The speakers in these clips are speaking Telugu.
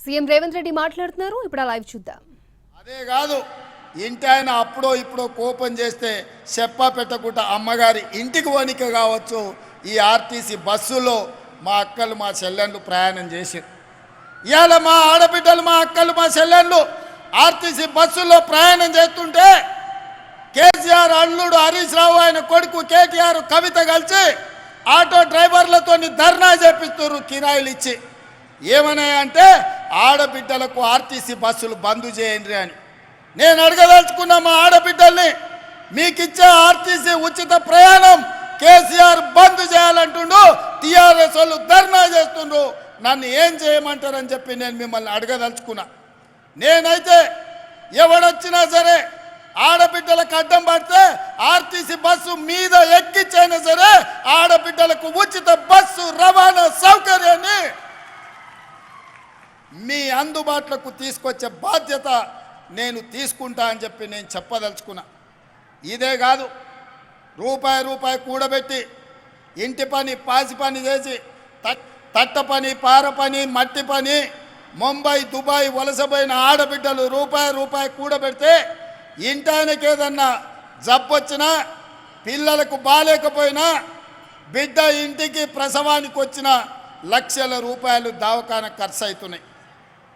సీఎం రేవంత్ రెడ్డి మాట్లాడుతున్నారు. ఇప్పుడు లైవ్ చూద్దాం. అదే కాదు, ఇంటి ఆయన అప్పుడో ఇప్పుడో కోపం చేస్తే చెప్పా పెట్టకుండా అమ్మగారి ఇంటికి వణిక కావచ్చు. ఈ ఆర్టీసీ బస్సులో మా అక్కలు మా చెల్లెళ్ళు ప్రయాణం చేశారు. ఇవాళ మా ఆడబిడ్డలు మా అక్కలు మా చెల్లెళ్ళు ఆర్టీసీ బస్సుల్లో ప్రయాణం చేస్తుంటే కేసీఆర్ అల్లుడు హరీష్ రావు ఆయన కొడుకు కేటీఆర్ కవిత కలిసి ఆటో డ్రైవర్లతో ధర్నా చేపిస్తున్నారు కిరాయిలు ఇచ్చి. ఏమన్నాయంటే ఆడబిడ్డలకు ఆర్టీసీ బస్సులు బంద్ చేయండి అని. నేను అడగదలుచుకున్న మా ఆడబిడ్డల్ని, మీకు ఇచ్చే ఆర్టీసీ ఉచిత ప్రయాణం కేసీఆర్ బంద్ చేయాలంటుండు, టీఆర్ఎస్ వాళ్ళు ధర్నా చేస్తుండ్రు, నన్ను ఏం చేయమంటారని చెప్పి నేను మిమ్మల్ని అడగదలుచుకున్నా. నేనైతే ఎవడొచ్చినా సరే ఆడబిడ్డలకు అడ్డం పడితే ఆర్టీసీ బస్సు మీద ఎక్కించైనా సరే ఆడబిడ్డలకు ఉచిత బస్సు రవాణా సౌకర్యాన్ని మీ అందుబాటులోకి తీసుకొచ్చే బాధ్యత నేను తీసుకుంటా అని చెప్పి నేను చెప్పదలుచుకున్నా. ఇదే కాదు, రూపాయి రూపాయి కూడబెట్టి ఇంటి పని పాసి పని చేసి తట్ట పని పార పని మట్టి పని ముంబై దుబాయ్ వలసపోయిన ఆడబిడ్డలు రూపాయి రూపాయి కూడబెడితే ఇంటానికి ఏదన్నా జబ్బొచ్చినా పిల్లలకు బాలేకపోయినా బిడ్డ ఇంటికి ప్రసవానికి వచ్చిన లక్షల రూపాయలు దవాఖానా ఖర్చు అవుతున్నాయి.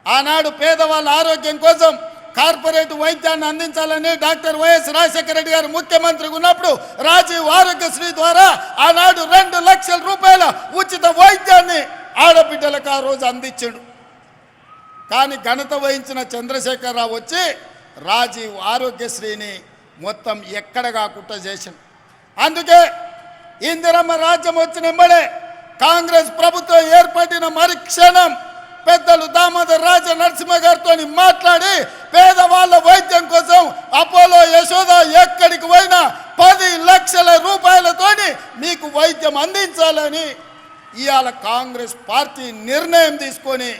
ఆనాడు పేదవాళ్ళ ఆరోగ్యం కోసం కార్పొరేట్ వైద్యాన్ని అందించాలని డాక్టర్ వైఎస్ రాజశేఖర రెడ్డి గారు ముఖ్యమంత్రిగా ఉన్నప్పుడు రాజీవ్ ఆరోగ్యశ్రీ ద్వారా ఆనాడు 2 లక్షల రూపాయల ఉచిత వైద్యాన్ని ఆడబిడ్డలకు ఆ రోజు అందించాడు. కానీ ఘనత వహించిన చంద్రశేఖరరావు వచ్చి రాజీవ్ ఆరోగ్యశ్రీని మొత్తం ఎక్కడ కాకుండా చేసింది. అందుకే ఇందిరమ్మ రాజ్యం వచ్చిన వెంబడే కాంగ్రెస్ ప్రభుత్వం ఏర్పడిన మరుక్షణం పెద్దలు దామోదర్ రాజ నరసింహ గారితో మాట్లాడి పేదవాళ్ళ వైద్యం కోసం అపోలో యశోద ఎక్కడికి పోయినా 10 లక్షల రూపాయలతోని మీకు వైద్యం అందించాలని ఇవాళ కాంగ్రెస్ పార్టీ నిర్ణయం తీసుకొని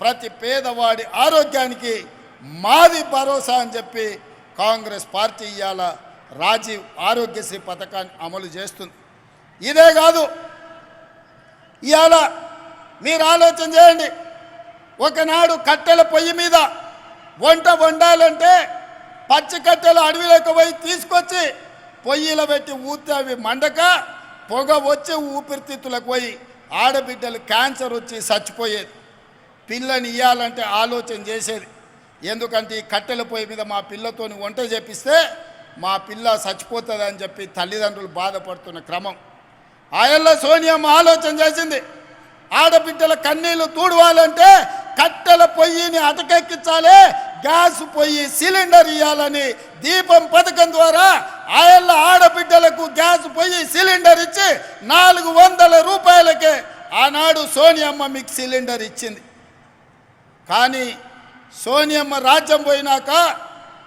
ప్రతి పేదవాడి ఆరోగ్యానికి మాది భరోసా అని చెప్పి కాంగ్రెస్ పార్టీ ఇవాళ రాజీవ్ ఆరోగ్యశ్రీ పథకాన్ని అమలు చేస్తుంది. ఇదే కాదు, ఇవాళ మీరు ఆలోచన చేయండి, ఒకనాడు కట్టెల పొయ్యి మీద వంట వండాలంటే పచ్చి కట్టెలు అడవిలోకి పోయి తీసుకొచ్చి పొయ్యిలో పెట్టి ఊతే అవి మండక పొగ వచ్చి ఊపిరితిత్తులకు పోయి ఆడబిడ్డలు క్యాన్సర్ వచ్చి చచ్చిపోయేది. పిల్లని ఇవ్వాలంటే ఆలోచన చేసేది, ఎందుకంటే ఈ కట్టెల పొయ్యి మీద మా పిల్లతోని వంట చేపిస్తే మా పిల్ల చచ్చిపోతుంది అని చెప్పి తల్లిదండ్రులు బాధపడుతున్న క్రమం. ఆయల్ల సోనియమ్మ ఆలోచన చేసింది, ఆడబిడ్డల కన్నీళ్లు తూడవాలంటే కట్టెల పొయ్యిని అటకెక్కించాలి, గ్యాస్ పొయ్యి సిలిండర్ ఇవ్వాలని దీపం పథకం ద్వారా ఆయల్ల ఆడబిడ్డలకు గ్యాస్ పొయ్యి సిలిండర్ ఇచ్చి 400 రూపాయలకే ఆనాడు సోనియమ్మ మీకు సిలిండర్ ఇచ్చింది. కానీ సోనియమ్మ రాజ్యం పోయినాక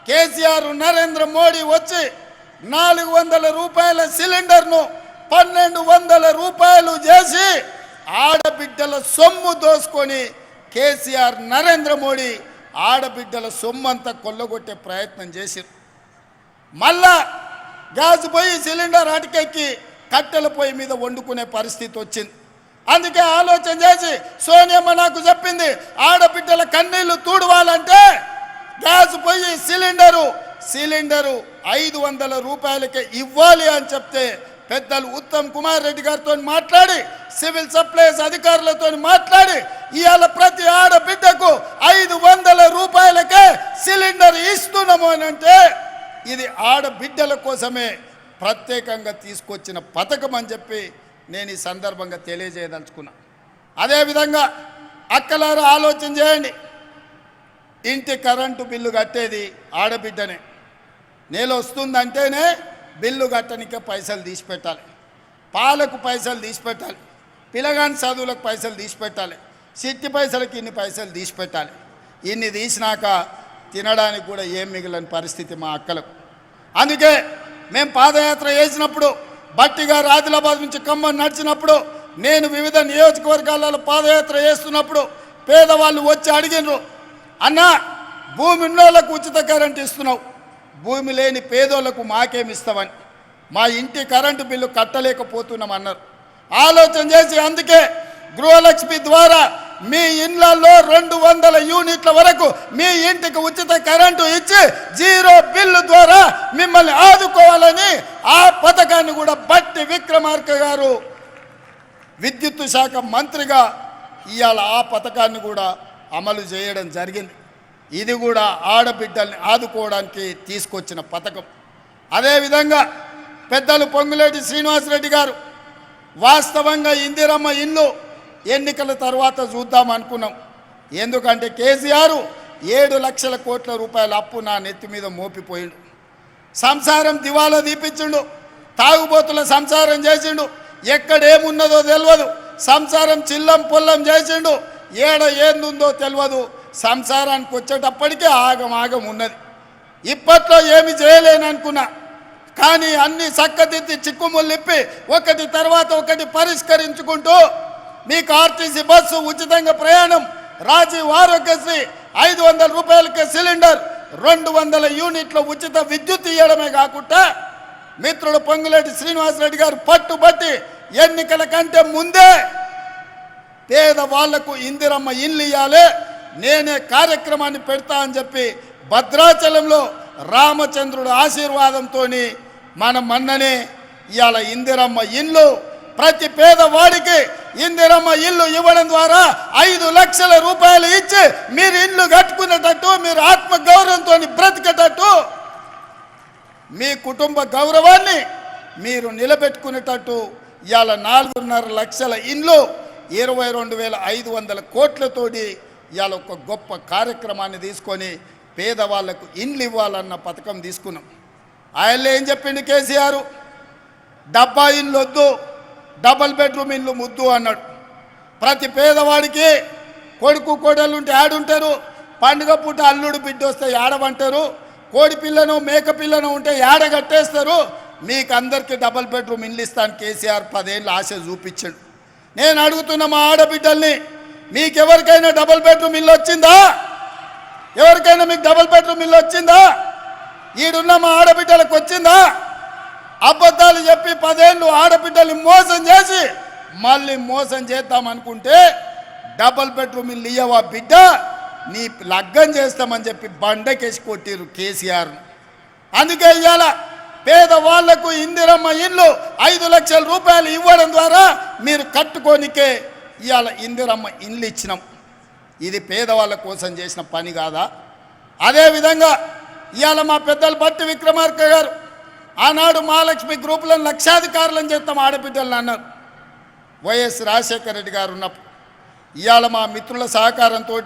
కేసీఆర్ నరేంద్ర మోడీ వచ్చి 400 రూపాయల సిలిండర్ను 1200 రూపాయలు చేసి ఆడబిడ్డల సొమ్ము దోసుకొని కేసీఆర్ నరేంద్ర మోడీ ఆడబిడ్డల సొమ్ము అంతా కొల్లగొట్టే ప్రయత్నం చేశారు. మళ్ళా గ్యాస్ పొయ్యి సిలిండర్ అటకెక్కి కట్టెల పొయ్యి మీద వండుకునే పరిస్థితి వచ్చింది. అందుకే ఆలోచన చేసి సోనియమ్మ నాకు చెప్పింది, ఆడబిడ్డల కన్నీళ్లు తూడవాలంటే గ్యాస్ పొయ్యి సిలిండరు 500 రూపాయలకే ఇవ్వాలి అని చెప్తే పెద్దలు ఉత్తమ్ కుమార్ రెడ్డి గారితో మాట్లాడి సివిల్ సప్లైస్ అధికారులతో మాట్లాడి ఇవాళ ప్రతి ఆడబిడ్డకు 500 రూపాయలకే సిలిండర్ ఇస్తున్నాము అని అంటే ఇది ఆడబిడ్డల కోసమే ప్రత్యేకంగా తీసుకొచ్చిన పథకం అని చెప్పి నేను ఈ సందర్భంగా తెలియజేయదలుచుకున్నా. అదేవిధంగా అక్కలారా ఆలోచన చేయండి, ఇంటి కరెంటు బిల్లు కట్టేది ఆడబిడ్డనే. నెల వస్తుందంటేనే బిల్లు కట్టనికే పైసలు తీసి పెట్టాలి, పాలకు పైసలు తీసి పెట్టాలి, పిల్లగాని చదువులకు పైసలు తీసి పెట్టాలి, సిట్టి పైసలకి ఇన్ని పైసలు తీసి పెట్టాలి. ఇన్ని తీసినాక తినడానికి కూడా ఏం మిగిలిన పరిస్థితి మా అక్కలకు. అందుకే మేము పాదయాత్ర చేసినప్పుడు బట్టి గారు ఆదిలాబాద్ నుంచి ఖమ్మం నడిచినప్పుడు నేను వివిధ నియోజకవర్గాలలో పాదయాత్ర చేస్తున్నప్పుడు పేదవాళ్ళు వచ్చి అడిగినారు, అన్న భూమి ఉన్నోళ్ళకు ఉచిత కరెంట్ ఇస్తున్నావు, భూమి లేని పేదోళ్లకు మాకేమిస్తామని. మా ఇంటి కరెంటు బిల్లు కట్టలేకపోతున్నామన్నారు. ఆలోచన చేసి అందుకే గృహలక్ష్మి ద్వారా మీ ఇళ్లలో 200 యూనిట్ల వరకు మీ ఇంటికి ఉచిత కరెంటు ఇచ్చి 0 బిల్లు ద్వారా మిమ్మల్ని ఆదుకోవాలని ఆ పథకాన్ని కూడా బట్టి విక్రమార్క గారు విద్యుత్ శాఖ మంత్రిగా ఇవాళ ఆ పథకాన్ని కూడా అమలు చేయడం జరిగింది. ఇది కూడా ఆడబిడ్డల్ని ఆదుకోవడానికి తీసుకొచ్చిన పథకం. అదేవిధంగా పెద్దలు పొంగులేటి శ్రీనివాసరెడ్డి గారు వాస్తవంగా ఇందిరమ్మ ఇల్లు ఎన్నికల తర్వాత చూద్దాం అనుకున్నాం. ఎందుకంటే కేసీఆర్ 7 లక్షల కోట్ల రూపాయల అప్పు నా నెత్తి మీద మోపిపోయిండు. సంసారం దివాలా తీపించిండు, తాగుబోతుల సంసారం చేసిండు, ఎక్కడేమున్నదో తెలియదు, సంసారం చిల్లం పొల్లం చేసిండు, ఏందుందో తెలియదు. సంసారానికి వచ్చేటప్పటికే ఆగం ఉన్నది. ఇప్పట్లో ఏమి చేయలేననుకున్నా, కానీ అన్ని చక్కదిద్ది చిక్కుముళ్ళిప్పి ఒకటి తర్వాత ఒకటి పరిష్కరించుకుంటూ మీకు ఆర్టీసీ బస్సు ఉచితంగా ప్రయాణం, రాజీవ్ ఆరోగ్యశ్రీ 500 రూపాయలకే సిలిండర్, 200 యూనిట్ల ఉచిత విద్యుత్ ఇవ్వడమే కాకుండా మిత్రుడు పొంగులేటి శ్రీనివాసరెడ్డి గారు పట్టుబట్టి ఎన్నికల కంటే ముందే పేదవాళ్లకు ఇందిరమ్మ ఇల్లు ఇవ్వాలి, నేనే కార్యక్రమాన్ని పెడతా అని చెప్పి భద్రాచలంలో రామచంద్రుడు ఆశీర్వాదంతో మన మన్ననే ఇవాళ ఇందిరమ్మ ఇల్లు ప్రతి పేదవాడికి ఇందిరమ్మ ఇల్లు ఇవ్వడం ద్వారా 5 లక్షల రూపాయలు ఇచ్చి మీరు ఇల్లు కట్టుకునేటట్టు, మీరు ఆత్మగౌరవంతో బ్రతికేటట్టు, మీ కుటుంబ గౌరవాన్ని మీరు నిలబెట్టుకునేటట్టు ఇవాళ 4.5 లక్షల ఇల్లు 22,500 కోట్లతోటి ఇవాళ ఒక గొప్ప కార్యక్రమాన్ని తీసుకొని పేదవాళ్లకు ఇండ్లు ఇవ్వాలన్న పథకం తీసుకున్నాం. ఆయనలో ఏం చెప్పిండు కేసీఆర్, డబ్బా ఇల్లు వద్దు, డబల్ బెడ్రూమ్ ఇల్లు ముద్దు అన్నాడు. ప్రతి పేదవాడికి కొడుకు కోడలుంటే ఆడుంటారు, పండుగ పూట అల్లుడు బిడ్డ వస్తే ఏడవంటారు, కోడి పిల్లను మేక పిల్లను ఉంటే ఏడ కట్టేస్తారు, మీకు అందరికీ డబల్ బెడ్రూమ్ ఇల్లు ఇస్తాను కేసీఆర్ 10 ఏళ్ళు ఆశ చూపించాడు. నేను అడుగుతున్న మా ఆడబిడ్డల్ని, మీకెవరికైనా డబల్ బెడ్రూమ్ ఇల్లు వచ్చిందా? ఎవరికైనా మీకు డబల్ బెడ్రూమ్ ఇల్లు వచ్చిందా? ఈడున్న మా ఆడబిడ్డలకు వచ్చిందా? అబద్ధాలు చెప్పి 10 ఏళ్ళు ఆడబిడ్డల్ని మోసం చేసి మళ్ళీ మోసం చేద్దామనుకుంటే డబల్ బెడ్రూమ్ ఇల్లు ఇయ్యవా బిడ్డ, నీ లగ్గం చేస్తామని చెప్పి బండకేసి కొట్టిరు కేసీఆర్. అందుకే ఇవాళ పేదవాళ్లకు ఇందిరమ్మ ఇల్లు 5 లక్షల రూపాయలు ఇవ్వడం ద్వారా మీరు కట్టుకోనికే ఇవాళ ఇందిరమ్మ ఇల్లు ఇచ్చినాం. ఇది పేదవాళ్ళ కోసం చేసిన పని కాదా? అదేవిధంగా ఇవాళ మా పెద్దలు బట్టి విక్రమార్క గారు ఆనాడు మహాలక్ష్మి గ్రూపులను లక్షాధికారులను చేస్తాం ఆడబిడ్డలను అన్నారు. వైఎస్ రాజశేఖర రెడ్డి గారు ఉన్నప్పుడు ఇవాళ మా మిత్రుల సహకారంతో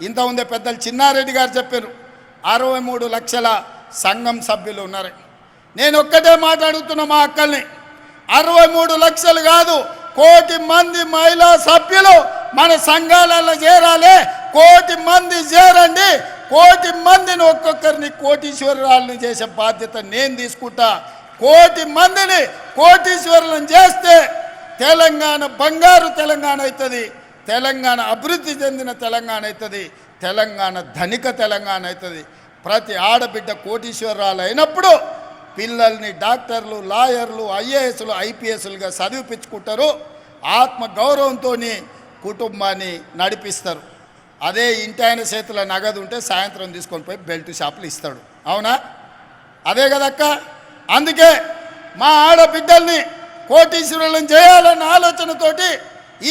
ఇంతకుముందే పెద్దలు చిన్నారెడ్డి గారు చెప్పారు 63 లక్షల సంఘం సభ్యులు ఉన్నారు. నేను ఒక్కటే మాట్లాడుతున్న మా అక్కల్ని, 63 లక్షలు కాదు, 1 కోటి మంది మహిళా సభ్యులు మన సంఘాలలో చేరాలి. 1 కోటి మంది చేరండి, 1 కోటి మందిని ఒక్కొక్కరిని కోటీశ్వరులను చేసే బాధ్యత నేను తీసుకుంటా. 1 కోటి మందిని కోటీశ్వరులను చేస్తే తెలంగాణ బంగారు తెలంగాణ అవుతుంది, తెలంగాణ అభివృద్ధి చెందిన తెలంగాణ అవుతుంది, తెలంగాణ ధనిక తెలంగాణ అవుతుంది. ప్రతి ఆడబిడ్డ కోటీశ్వరాలు అయినప్పుడు పిల్లల్ని డాక్టర్లు, లాయర్లు, ఐఏఎస్లు, ఐపీఎస్లుగా చదివిపించుకుంటారు, ఆత్మగౌరవంతో కుటుంబాన్ని నడిపిస్తారు. అదే ఇంటి ఆయన చేతుల నగదు ఉంటే సాయంత్రం తీసుకొని పోయి బెల్ట్ షాపులు ఇస్తాడు. అవునా? అదే కదక్క. అందుకే మా ఆడబిడ్డల్ని కోటీశ్వరులను చేయాలన్న ఆలోచనతోటి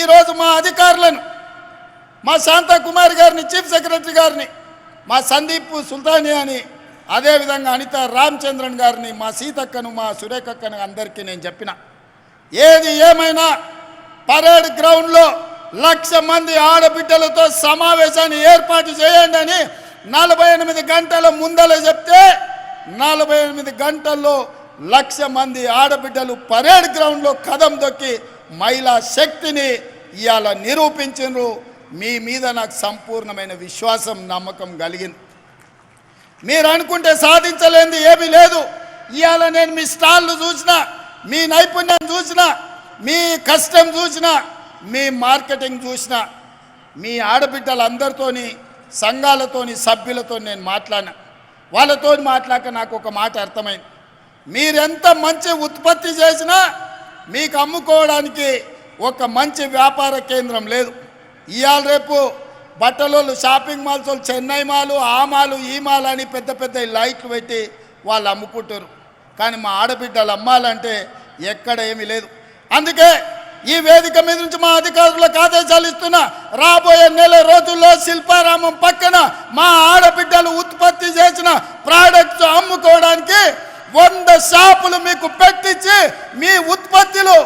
ఈరోజు మా అధికారులను, మా శాంతాకుమారి గారిని, చీఫ్ సెక్రటరీ గారిని, మా సందీప్ సుల్తానియాని, అదేవిధంగా అనిత రామచంద్రన్ గారిని, మా సీతక్కను, మా సురేఖక్కను అందరికీ నేను చెప్పిన, ఏది ఏమైనా పరేడ్ గ్రౌండ్లో 1,00,000 మంది ఆడబిడ్డలతో సమావేశాన్ని ఏర్పాటు చేయండి అని 48 గంటల ముందల చెప్తే 48 గంటల్లో 1,00,000 మంది ఆడబిడ్డలు పరేడ్ గ్రౌండ్లో కదం దొక్కి మహిళా శక్తిని ఇవాళ నిరూపించారు. మీ మీద నాకు సంపూర్ణమైన విశ్వాసం, నమ్మకం కలిగింది. మీరు అనుకుంటే సాధించలేనిది ఏమీ లేదు. ఇవాళ నేను మీ స్టాళ్ళు చూసినా, మీ నైపుణ్యం చూసినా, మీ కష్టం చూసినా, మీ మార్కెటింగ్ చూసినా, మీ ఆడబిడ్డలందరితోని, సంఘాలతోని, సభ్యులతో నేను మాట్లాడినా. వాళ్ళతో మాట్లాడక నాకు ఒక మాట అర్థమైంది, మీరెంత మంచి ఉత్పత్తి చేసినా మీకు అమ్ముకోవడానికి ఒక మంచి వ్యాపార కేంద్రం లేదు. ఇవాళ రేపు బట్టలోళ్ళు షాపింగ్ మాల్స్ వాళ్ళు చెన్నై మాలు ఆ మాలు ఈ మాల్ అని పెద్ద పెద్ద లైట్లు పెట్టి వాళ్ళు అమ్ముకుంటారు. కానీ మా ఆడబిడ్డలు అమ్మాలంటే ఎక్కడ ఏమీ లేదు. అందుకే ఈ వేదిక మీద నుంచి మా అధికారులకు ఆదేశాలు ఇస్తున్నా, రాబోయే నెల రోజుల్లో శిల్పారామం పక్కన మా ఆడబిడ్డలు ఉత్పత్తి చేసిన ప్రోడక్ట్స్ అమ్ముకోవడానికి 100 షాపులు మీకు పెట్టించి మీ ఉత్పత్తులు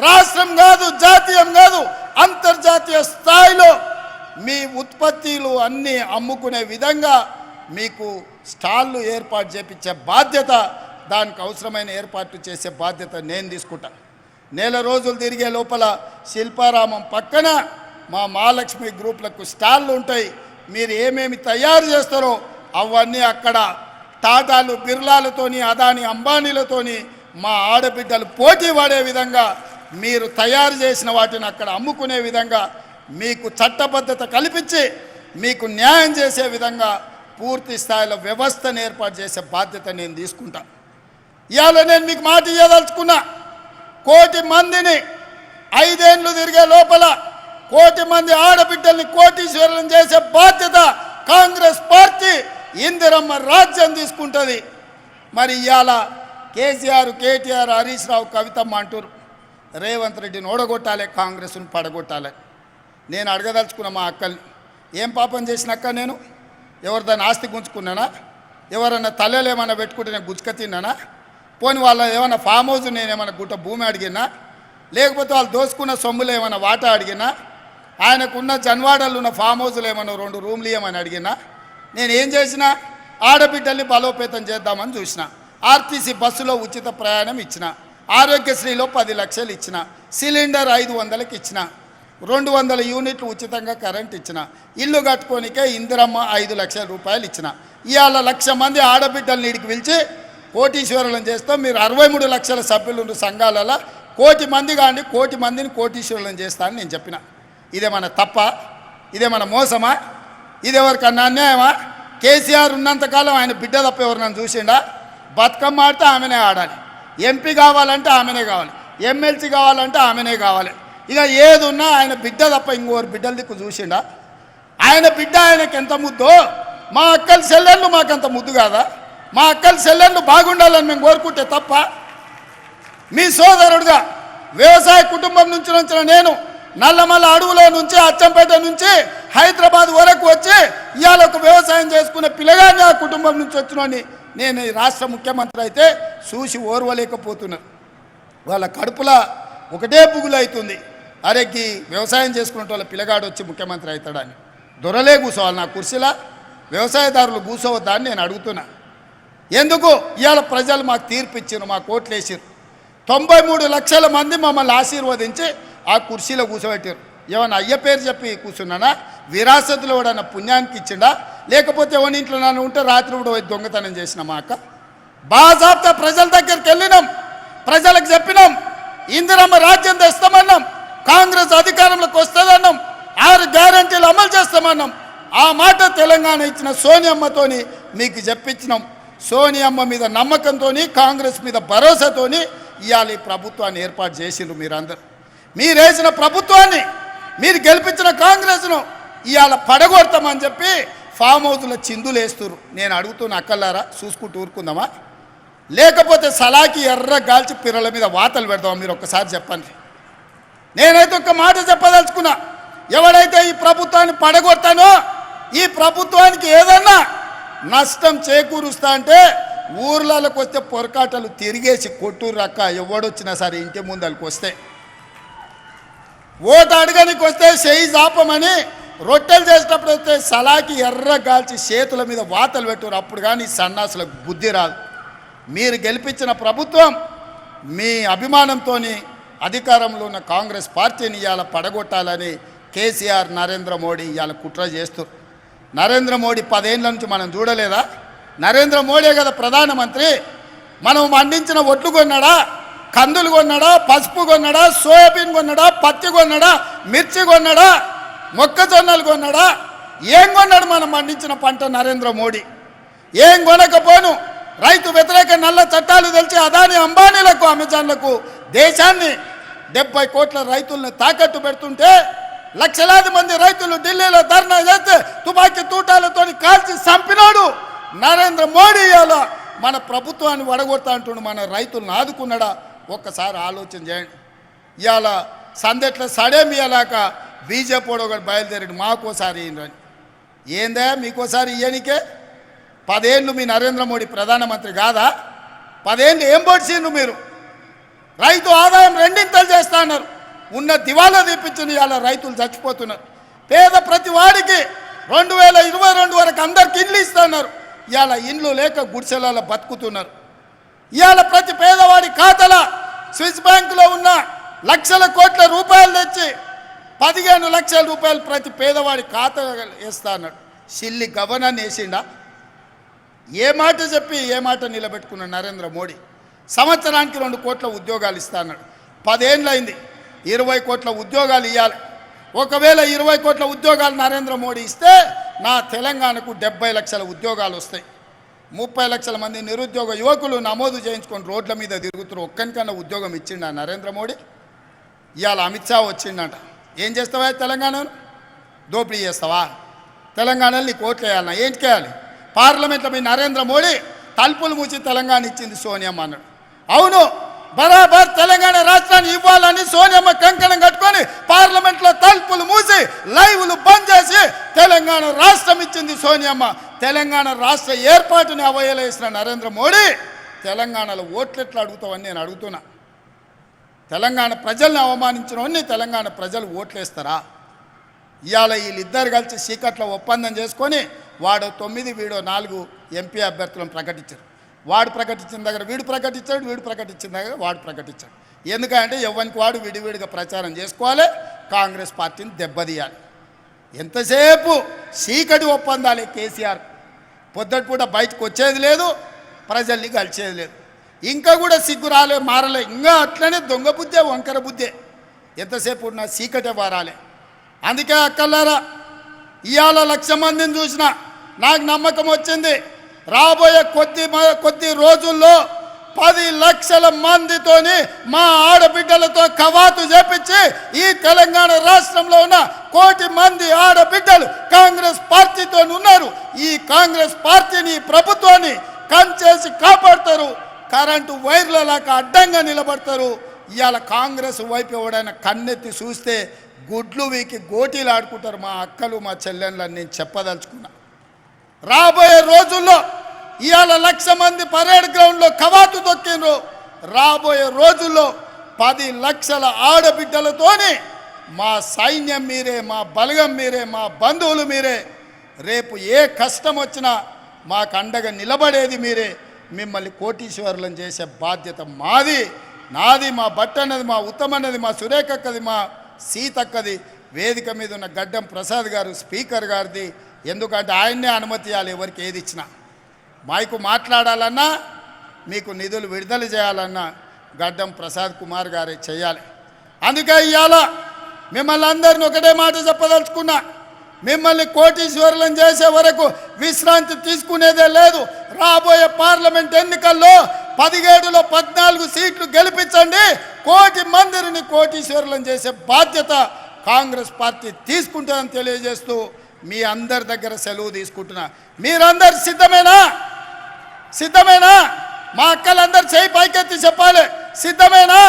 రాష్ట్రం కాదు, జాతీయం కాదు, అంతర్జాతీయ స్థాయిలో మీ ఉత్పత్తులు అన్నీ అమ్ముకునే విధంగా మీకు స్టాళ్ళు ఏర్పాటు చేపించే బాధ్యత, దానికి అవసరమైన ఏర్పాట్లు చేసే బాధ్యత నేను తీసుకుంటా. నెల రోజులు తిరిగే లోపల శిల్పారామం పక్కన మా మహాలక్ష్మి గ్రూప్లకు స్టాళ్ళు ఉంటాయి. మీరు ఏమేమి తయారు చేస్తారో అవన్నీ అక్కడ టాటాలు బిర్లాలతోని అదాని అంబానీలతోని మా ఆడబిడ్డలు పోటీ పడే విధంగా మీరు తయారు చేసిన వాటిని అక్కడ అమ్ముకునే విధంగా మీకు చట్టబద్ధత కల్పించి మీకు న్యాయం చేసే విధంగా పూర్తి స్థాయిలో వ్యవస్థను ఏర్పాటు చేసే బాధ్యత నేను తీసుకుంటా. ఇవాళ నేను మీకు మాట ఇవ్వదలుచుకున్నా, 1 కోటి మందిని 5 ఏళ్ళు తిరిగే లోపల 1 కోటి మంది ఆడబిడ్డల్ని కోటీశ్వరులను చేసే బాధ్యత కాంగ్రెస్ పార్టీ ఇందిరమ్మ రాజ్యం తీసుకుంటుంది. మరి ఇవాళ కేసీఆర్, కేటీఆర్, హరీష్ రావు, కవితమ్మ అంటారు రేవంత్ రెడ్డిని ఓడగొట్టాలి, కాంగ్రెస్ను పడగొట్టాలి. నేను అడగదలుచుకున్న మా అక్కల్ని, ఏం పాపం చేసిన అక్క? నేను ఎవరిదాన్ని ఆస్తి గుంజుకున్నానా? ఎవరన్నా తల్లెలు ఏమన్నా పెట్టుకుంటే నేను గుజ్జుక తిన్నానా? పోని వాళ్ళ ఏమన్నా ఫామ్ హౌస్ నేనేమన్నా గుట్ట భూమి అడిగినా? లేకపోతే వాళ్ళు దోసుకున్న సొమ్ములు ఏమన్నా వాటా అడిగినా? ఆయనకున్న జన్వాడలు ఉన్న ఫామ్ హౌస్లు ఏమన్నా 2 రూమ్లు ఏమని అడిగినా? నేనేం చేసినా? ఆడబిడ్డల్ని బలోపేతం చేద్దామని చూసిన. ఆర్టీసీ బస్సులో ఉచిత ప్రయాణం ఇచ్చిన, ఆరోగ్యశ్రీలో 10 లక్షలు ఇచ్చిన, సిలిండర్ 500కి ఇచ్చిన, 200 యూనిట్లు ఉచితంగా కరెంట్ ఇచ్చిన, ఇల్లు కట్టుకోనికే ఇందిరమ్మ 5 లక్షల రూపాయలు ఇచ్చిన. ఇవాళ 1,00,000 మంది ఆడబిడ్డల్ని ఇడికి పిలిచి కోటీశ్వరులను చేస్తాం. మీరు 63 లక్షల సభ్యులు ఉన్న సంఘాలలో 1 కోటి మంది కానీ 1 కోటి మందిని కోటీశ్వరులను చేస్తా అని నేను చెప్పిన. ఇదేమన్నా తప్ప? ఇదేమన్నా మోసమా? ఇదెవరికన్నా అన్యాయమా? కేసీఆర్ ఉన్నంతకాలం ఆయన బిడ్డ తప్ప ఎవరు నన్ను చూసిండా? బతుకమ్మ ఆడితే ఆమెనే ఆడాలి, ఎంపీ కావాలంటే ఆమెనే కావాలి, ఎమ్మెల్సీ కావాలంటే ఆమెనే కావాలి. ఇక ఏది ఉన్నా ఆయన బిడ్డ తప్ప ఇంకోరు బిడ్డల దిక్కు చూసిండా? ఆయన బిడ్డ ఆయనకి ఎంత ముద్దో, మా అక్కల చెల్లెళ్ళు మాకంత ముద్దు కాదా? మా అక్కల చెల్లెళ్ళు బాగుండాలని మేము కోరుకుంటే తప్ప? మీ సోదరుడుగా వ్యవసాయ కుటుంబం నుంచి వచ్చిన నేను నల్లమల్ల అడవులో నుంచి అచ్చంపేట నుంచి హైదరాబాద్ వరకు వచ్చి ఇవాళ ఒక వ్యవసాయం చేసుకునే పిల్లగానే ఆ కుటుంబం నుంచి వచ్చినోని నేను ఈ రాష్ట్ర ముఖ్యమంత్రి అయితే చూసి ఓర్వలేకపోతున్నాను. వాళ్ళ కడుపులో ఒకటే పుగులు అవుతుంది, అరెక్కి వ్యవసాయం చేసుకునే వాళ్ళ పిల్లగాడు వచ్చి ముఖ్యమంత్రి అవుతాడని. దొరలే కూర్చోవాలి నా కుర్చీలా, వ్యవసాయదారులు కూర్చోవద్దా అని నేను అడుగుతున్నా. ఎందుకు? ఇవాళ ప్రజలు మాకు తీర్పు ఇచ్చారు, మాకు ఓట్లు వేసారు. 93 లక్షల మంది మమ్మల్ని ఆశీర్వదించి ఆ కుర్చీలో కూర్చోబెట్టారు. ఏమన్నా అయ్య పేరు చెప్పి కూర్చున్నానా? విరాసతులు ఎవడన్నా పుణ్యానికి ఇచ్చిండా? లేకపోతే ఎవరి ఇంట్లో నన్ను ఉంటే రాత్రి కూడా దొంగతనం చేసిన మా అక్క? బాజాబ్తా ప్రజల దగ్గరికి వెళ్ళినాం, ప్రజలకు చెప్పినాం, ఇందిరమ్మ రాజ్యం తెస్తామన్నాం, కాంగ్రెస్ అధికారంలోకి వస్తుందన్నాం, 6 గ్యారంటీలు అమలు చేస్తామన్నాం. ఆ మాట తెలంగాణ ఇచ్చిన సోనియమ్మతోని మీకు చెప్పించినాం. సోనియమ్మ మీద నమ్మకంతో, కాంగ్రెస్ మీద భరోసాతోని ఇవాళ ఈ ప్రభుత్వాన్ని ఏర్పాటు చేసిండ్రు. మీరందరూ మీరు వేసిన ప్రభుత్వాన్ని, మీరు గెలిపించిన కాంగ్రెస్ను ఇవాళ పడగొడతామని చెప్పి ఫామ్ హౌస్లో చిందులు వేస్తున్నారు. నేను అడుగుతున్న అక్కలారా, చూసుకుంటూ ఊరుకుందామా? లేకపోతే సలాకి ఎర్ర గాల్చి పిర్రల మీద వాతలు పెడదామా? మీరు ఒక్కసారి చెప్పండి. నేనైతే ఒక మాట చెప్పదలుచుకున్నా, ఎవడైతే ఈ ప్రభుత్వాన్ని పడగొడతానో, ఈ ప్రభుత్వానికి ఏదన్నా నష్టం చేకూరుస్తా అంటే ఊర్లలోకి వస్తే పొరకాటలు తిరిగేసి కొట్టూరు రక్క. ఎవడొచ్చినా సరే ఇంటి ముందరికి వస్తే, ఓటు అడగనికి వస్తే చేయి జాపమని రొట్టెలు చేసేటప్పుడు వస్తే సలాకి ఎర్ర గాల్చి చేతుల మీద వాతలు పెట్టురు. అప్పుడు కానీ సన్నాసులకు బుద్ధి రాదు. మీరు గెలిపించిన ప్రభుత్వం మీ అభిమానంతో అధికారంలో ఉన్న కాంగ్రెస్ పార్టీని ఇవాళ పడగొట్టాలని కేసీఆర్, నరేంద్ర మోడీ ఇవాళ కుట్ర చేస్తారు. నరేంద్ర మోడీ 10 ఏళ్ళ నుంచి మనం చూడలేదా? నరేంద్ర మోడీ కదా ప్రధానమంత్రి. మనం పండించిన ఒడ్లు కొన్నాడా? కందులు కొన్నాడా? పసుపు కొన్నాడా? సోయాబీన్ కొన్నాడా? పత్తి కొన్నాడా? మిర్చి కొన్నాడా? మొక్కజొన్నలు కొన్నాడా? ఏం కొన్నాడు మనం పండించిన పంట నరేంద్ర మోడీ? ఏం కొనకపోను రైతు వ్యతిరేక నల్ల చట్టాలు తెలిసి అదాని అంబానీలకు, అమెజాన్లకు దేశాన్ని 70 కోట్ల రైతులను తాకట్టు పెడుతుంటే లక్షలాది మంది రైతులు ఢిల్లీలో ధర్నా చేస్తే తుపాకీ తూటాలతో కాల్చి చంపినాడు నరేంద్ర మోడీ. ఇవాళ మన ప్రభుత్వాన్ని వడగొడతా అంటుండు, మన రైతులను ఆదుకున్నాడా? ఒక్కసారి ఆలోచన చేయండి. ఇవాళ సందెట్ల సడేమియలాక బీజేపీ ఒకటి బయలుదేరాడు మాకోసారి ఈయనని. ఏందా మీకోసారి ఇయ్యనికే? 10 ఏళ్ళు మీ నరేంద్ర మోడీ ప్రధానమంత్రి కాదా? 10 ఏళ్ళు ఏం పొడిచిండ్రు మీరు? రైతు ఆదాయం రెండింతలు చేస్తా అన్నారు, ఉన్న దివాలా తీపించిన ఇవాళ రైతులు చచ్చిపోతున్నారు. పేద ప్రతి వాడికి 2022 వరకు అందరికి ఇండ్లు ఇస్తున్నారు. ఇవాళ ఇండ్లు లేక గుడిసెలలో బతుకుతున్నారు. ఇవాళ ప్రతి పేదవాడి ఖాతాల స్విస్ బ్యాంకులో ఉన్న లక్షల కోట్ల రూపాయలు తెచ్చి 15 లక్షల రూపాయలు ప్రతి పేదవాడి ఖాతా వేస్తా అన్నాడు. Silly governor వేసిండా? ఏ మాట చెప్పి ఏ మాట నిలబెట్టుకున్న నరేంద్ర మోడీ? సంవత్సరానికి 2 కోట్ల ఉద్యోగాలు ఇస్తా అన్నాడు. 10 ఏళ్ళు అయింది, 20 కోట్ల ఉద్యోగాలు ఇవ్వాలి. ఒకవేళ 20 కోట్ల ఉద్యోగాలు నరేంద్ర మోడీ ఇస్తే నా తెలంగాణకు 70 లక్షల ఉద్యోగాలు వస్తాయి. 30 లక్షల మంది నిరుద్యోగ యువకులు నమోదు చేయించుకొని రోడ్ల మీద తిరుగుతున్నారు. ఒక్కనికన్నా ఉద్యోగం ఇచ్చిండా నరేంద్ర మోడీ? ఇవాళ అమిత్ షా వచ్చిండంట. ఏం చేస్తావా తెలంగాణను? దోపిడీ చేస్తావా? తెలంగాణలో నీకు ఓట్లు వేయాలన్నా ఏంటి చేయాలి? పార్లమెంట్లో మీ నరేంద్ర మోడీ తలుపులు మూసి తెలంగాణ ఇచ్చింది సోనియమ్మ అన్నాడు. అవును, బరాబర్ తెలంగాణ రాష్ట్రాన్ని ఇవ్వాలని సోనియమ్మ కంకణం కట్టుకొని పార్లమెంట్లో తలుపులు మూసి లైవ్లు బంద్ చేసి తెలంగాణ రాష్ట్రం ఇచ్చింది సోనియమ్మ. తెలంగాణ రాష్ట్ర ఏర్పాటుని అవయలేసిన నరేంద్ర మోడీ తెలంగాణలో ఓట్లు ఎట్లా అడుగుతావని నేను అడుగుతున్నా. తెలంగాణ ప్రజల్ని అవమానించిన తెలంగాణ ప్రజలు ఓట్లేస్తారా? ఇవాళ వీళ్ళిద్దరు కలిసి చీకట్లో ఒప్పందం చేసుకొని వాడు 9 వీడో 4 ఎంపీ అభ్యర్థులను ప్రకటించారు. వాడు ప్రకటించిన దగ్గర వీడు ప్రకటించాడు, వీడు ప్రకటించిన దగ్గర వాడు ప్రకటించాడు. ఎందుకంటే ఎవరికి వాడు విడివిడిగా ప్రచారం చేసుకోవాలి, కాంగ్రెస్ పార్టీని దెబ్బతీయాలి. ఎంతసేపు చీకటి ఒప్పందాలే కేసీఆర్. పొద్దుటి పూట బయటకు వచ్చేది లేదు, ప్రజల్ని కలిసేది లేదు. ఇంకా కూడా సిగ్గు రాలే, మారలే, ఇంకా అట్లనే దొంగ బుద్ధే, వంకర బుద్ధే. ఎంతసేపు ఉన్న చీకటే వారాలే. అందుకే అక్కలారా, ఇవాళ 1,00,000 మందిని చూసిన నాకు నమ్మకం వచ్చింది. రాబోయే కొద్ది రోజుల్లో 10 లక్షల మందితోని మా ఆడబిడ్డలతో కవాతు చేపించి ఈ తెలంగాణ రాష్ట్రంలో ఉన్న 1 కోటి మంది ఆడబిడ్డలు కాంగ్రెస్ పార్టీతో ఉన్నారు. ఈ కాంగ్రెస్ పార్టీని, ప్రభుత్వాన్ని కంచేసి కాపాడతారు. కరెంటు వైర్లలాగా అడ్డంగా నిలబడతారు. ఇవాళ కాంగ్రెస్ వైపు ఎవడైనా కన్నెత్తి చూస్తే గుడ్లు వీకి గోటీలు ఆడుకుంటారు మా అక్కలు, మా చెల్లెళ్ళని నేను చెప్పదలుచుకున్నా. రాబోయే రోజుల్లో ఇవాళ 1,00,000 మంది పరేడ్ గ్రౌండ్లో కవాతు తొక్కిండ్రు. రాబోయే రోజుల్లో 10 లక్షల ఆడబిడ్డలతోని మా సైన్యం మీరే, మా బలగం మీరే, మా బంధువులు మీరే. రేపు ఏ కష్టం వచ్చినా మాకు అండగా నిలబడేది మీరే. మిమ్మల్ని కోటీశ్వరులను చేసే బాధ్యత మాది, నాది, మా బట్టన్నది, మా ఉత్తమన్నది, మా సురేఖక్కది, మా సీతక్కది. వేదిక మీద ఉన్న గడ్డం ప్రసాద్ గారు స్పీకర్ గారిది. ఎందుకంటే ఆయన్నే అనుమతి ఇవ్వాలి ఎవరికి ఏది ఇచ్చినా. మైకు మాట్లాడాలన్నా, మీకు నిధులు విడుదల చేయాలన్నా గడ్డం ప్రసాద్ కుమార్ గారే చేయాలి. అందుకే ఇవాళ మిమ్మల్ని అందరిని ఒకటే మాట చెప్పదలుచుకున్నా, మిమ్మల్ని కోటీశ్వరులను చేసే వరకు విశ్రాంతి తీసుకునేదే లేదు. రాబోయే పార్లమెంట్ ఎన్నికల్లో 17లో 14 సీట్లు గెలిపించండి. 1 కోటి మందిని కోటీశ్వరులను చేసే బాధ్యత కాంగ్రెస్ పార్టీ తీసుకుంటుందని తెలియజేస్తూ మీ అందరి దగ్గర సెలవు తీసుకుంటున్నా. మీరందరు సిద్ధమేనా? సిద్ధమేనా? మా అక్కలందరూ చేయి పైకెత్తి చెప్పాలి. సిద్ధమేనా?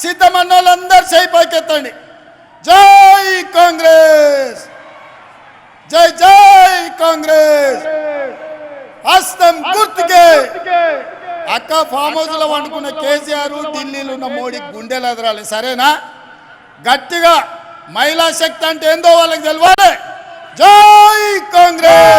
సిద్ధమన్న వాళ్ళందరూ చేయి పైకెత్తండి. జై కాంగ్రెస్, జై జై కాంగ్రెస్. హస్తం గుర్తుకే. అక్క ఫామ్ హౌస్లో వండుకున్న కేసీఆర్, ఢిల్లీలో ఉన్న మోడీ గుండెలు ఎదరాలి. సరేనా? గట్టిగా మహిళా శక్తి అంటే ఏందో వాళ్ళకి తెలవాలి. జై కాంగ్రెస్.